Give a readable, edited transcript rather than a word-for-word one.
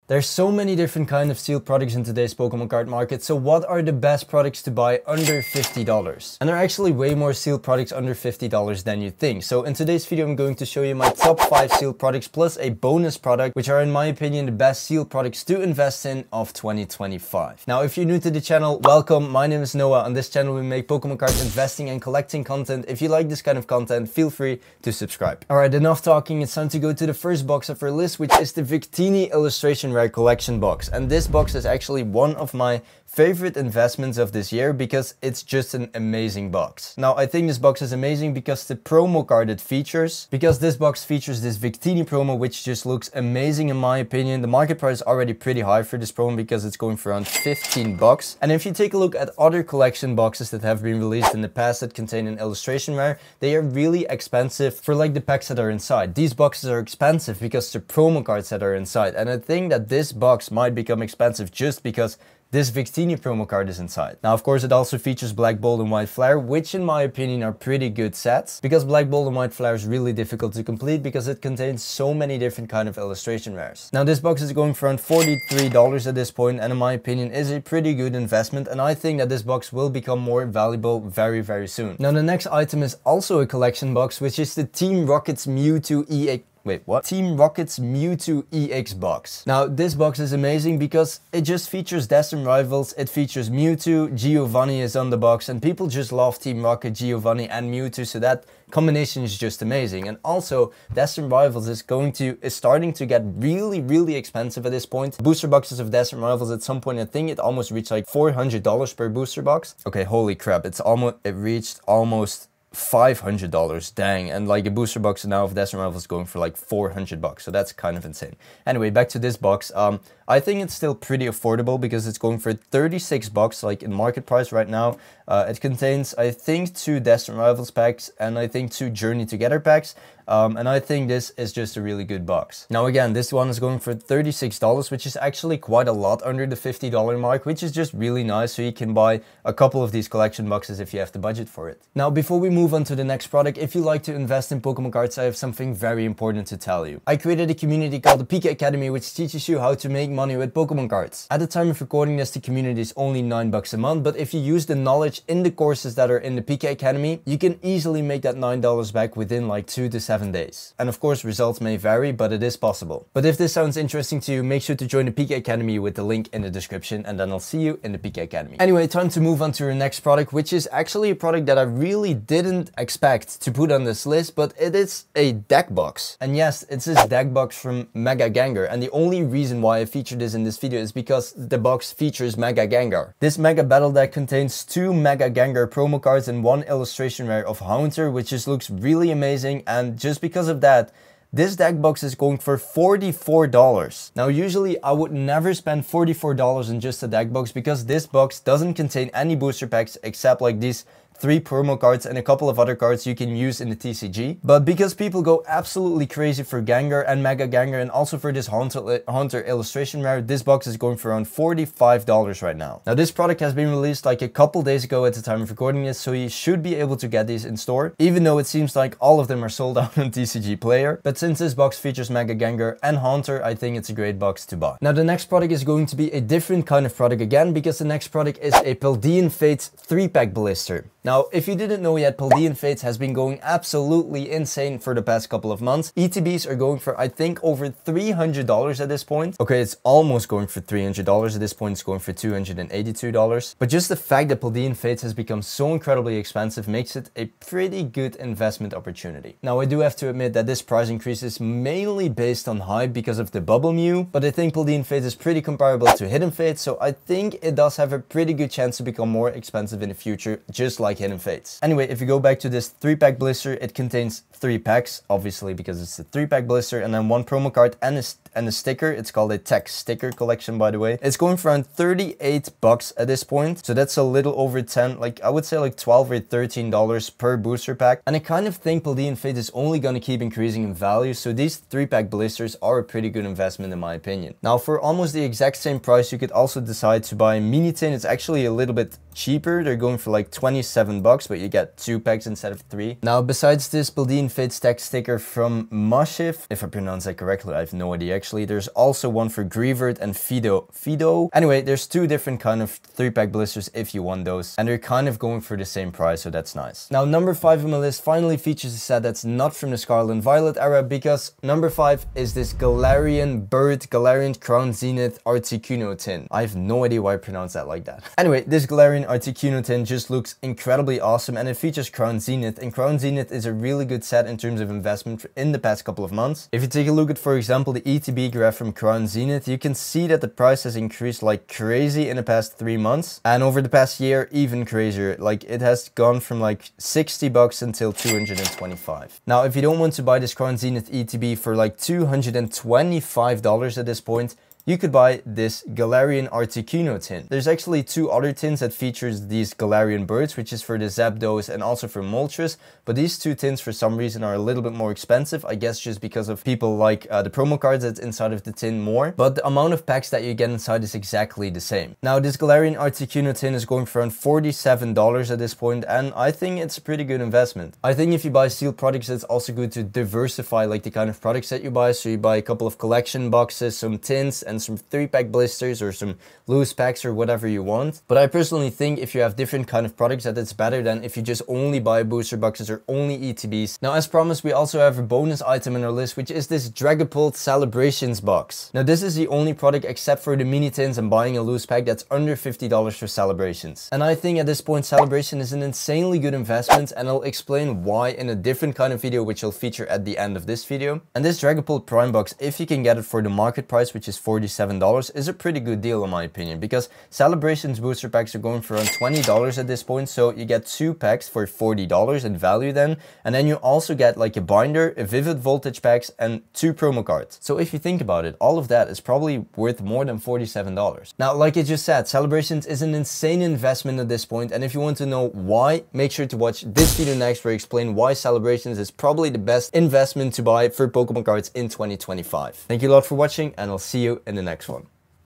There's so many different kind of sealed products in today's Pokemon card market, so what are the best products to buy under $50? And there are actually way more sealed products under $50 than you think. So in today's video I'm going to show you my top 5 sealed products plus a bonus product, which are in my opinion the best sealed products to invest in of 2025. Now if you're new to the channel, welcome, my name is Noah. On this channel we make Pokemon card investing and collecting content. If you like this kind of content, feel free to subscribe. Alright, enough talking, it's time to go to the first box of our list, which is the Victini Illustration Rare Collection box. And this box is actually one of my favorite investments of this year because it's just an amazing box. Now I think this box is amazing because the promo card it features, because this box features this Victini promo, which just looks amazing in my opinion. The market price is already pretty high for this promo because it's going for around 15 bucks. And if you take a look at other collection boxes that have been released in the past that contain an illustration rare, they are really expensive for like the packs that are inside. These boxes are expensive because the promo cards that are inside, and I think that this box might become expensive just because this Victini promo card is inside. Now of course it also features Black Bolt and White Flare, which in my opinion are pretty good sets, because Black Bolt and White Flare is really difficult to complete because it contains so many different kind of illustration rares. Now this box is going for around $43 at this point, and in my opinion is a pretty good investment, and I think that this box will become more valuable very soon. Now the next item is also a collection box, which is the Team Rocket's Mewtwo EX. Wait, what? Team Rocket's Mewtwo EX box. Now this box is amazing because it just features Destined Rivals, it features Mewtwo, Giovanni is on the box, and people just love Team Rocket, Giovanni and Mewtwo, so that combination is just amazing. And also Destined Rivals is starting to get really expensive at this point. Booster boxes of Destined Rivals at some point, I think it almost reached like $400 per booster box. Okay, holy crap, it reached almost $500, dang. And like a booster box now of Destined Rivals is going for like 400 bucks, so that's kind of insane. Anyway, back to this box. I think it's still pretty affordable because it's going for 36 bucks, like in market price right now. It contains, I think, 2 Destined Rivals packs and I think 2 Journey Together packs. And I think this is just a really good box. Now again, this one is going for $36, which is actually quite a lot under the $50 mark, which is just really nice. So you can buy a couple of these collection boxes if you have the budget for it. Now, before we move on to the next product, if you like to invest in Pokemon cards, I have something very important to tell you. I created a community called the PK Academy, which teaches you how to make money with Pokemon cards. At the time of recording this, the community is only $9 a month, but if you use the knowledge in the courses that are in the PK Academy, you can easily make that $9 back within like 2 to 7 days. And of course results may vary, but it is possible. But if this sounds interesting to you, make sure to join the PK Academy with the link in the description, and then I'll see you in the PK Academy. Anyway, time to move on to our next product, which is actually a product that I really didn't expect to put on this list, but it is a deck box. And yes, it's this deck box from Mega Gengar, and the only reason why I featured this in this video is because the box features Mega Gengar. This Mega Battle deck contains 2 Mega Gengar promo cards and 1 illustration rare of Haunter, which just looks really amazing, and just because of that, this deck box is going for $44. Now usually I would never spend $44 on just a deck box because this box doesn't contain any booster packs except like these 3 promo cards and a couple of other cards you can use in the TCG. But because people go absolutely crazy for Gengar and Mega Gengar and also for this Haunter illustration rare, this box is going for around $45 right now. Now this product has been released like a couple days ago at the time of recording this, so you should be able to get these in store, even though it seems like all of them are sold out on TCG Player. But since this box features Mega Gengar and Haunter, I think it's a great box to buy. Now the next product is going to be a different kind of product again, because the next product is a Paldean Fates 3-pack blister. Now, if you didn't know yet, Paldean Fates has been going absolutely insane for the past couple of months. ETBs are going for, I think, over $300 at this point. Okay, it's almost going for $300 at this point. It's going for $282. But just the fact that Paldean Fates has become so incredibly expensive makes it a pretty good investment opportunity. Now, I do have to admit that this price increase is mainly based on hype because of the Bubble Mew, but I think Paldean Fates is pretty comparable to Hidden Fates, so I think it does have a pretty good chance to become more expensive in the future, just like Hidden Fates. Anyway, if you go back to this 3-pack blister, it contains 3 packs, obviously because it's a 3-pack blister, and then 1 promo card and a sticker. It's called a tech sticker collection, by the way. It's going for around 38 bucks at this point, so that's a little over 10, like I would say like $12 or $13 per booster pack. And I kind of think Paldean Fates is only going to keep increasing in value, so these 3-pack blisters are a pretty good investment in my opinion. Now for almost the exact same price, you could also decide to buy Minitin. It's actually a little bit cheaper. They're going for like $27 $7, but you get 2 packs instead of 3. Now, besides this Paldean Fates tech sticker from Mashif, if I pronounce that correctly, I have no idea actually, there's also one for Grievert and Fido. Anyway, there's 2 different kind of 3-pack blisters if you want those, and they're kind of going for the same price, so that's nice. Now, number 5 on my list finally features a set that's not from the Scarlet and Violet era, because number 5 is this Galarian Crown Zenith Articuno tin. I have no idea why I pronounce that like that. Anyway, this Galarian Articuno tin just looks incredibly awesome, and it features Crown Zenith, and Crown Zenith is a really good set in terms of investment in the past couple of months. If you take a look at, for example, the ETB graph from Crown Zenith, you can see that the price has increased like crazy in the past 3 months, and over the past year even crazier. Like, it has gone from like $60 until $225. Now, if you don't want to buy this Crown Zenith ETB for like $225 at this point, you could buy this Galarian Articuno tin. There's actually 2 other tins that features these Galarian birds, which is for the Zapdos and also for Moltres, but these 2 tins for some reason are a little bit more expensive, I guess just because of people like the promo cards that's inside of the tin more, but the amount of packs that you get inside is exactly the same. Now, this Galarian Articuno tin is going for around $47 at this point, and I think it's a pretty good investment. I think if you buy sealed products, it's also good to diversify like the kind of products that you buy, so you buy a couple of collection boxes, some tins, and some 3-pack blisters or some loose packs or whatever you want. But I personally think if you have different kind of products, that it's better than if you just only buy booster boxes or only ETBs. Now, as promised, we also have a bonus item in our list, which is this Dragapult Celebrations box. Now, this is the only product except for the mini tins and buying a loose pack that's under $50 for Celebrations. And I think at this point, Celebration is an insanely good investment, and I'll explain why in a different kind of video, which I'll feature at the end of this video. And this Dragapult Prime box, if you can get it for the market price, which is $47, is a pretty good deal in my opinion, because Celebrations booster packs are going for around $20 at this point, so you get 2 packs for $40 in value then, and then you also get like a binder, a Vivid Voltage packs, and 2 promo cards. So if you think about it, all of that is probably worth more than $47. Now, like I just said, Celebrations is an insane investment at this point, and if you want to know why, make sure to watch this video next where I explain why Celebrations is probably the best investment to buy for Pokemon cards in 2025. Thank you a lot for watching, and I'll see you in the next one.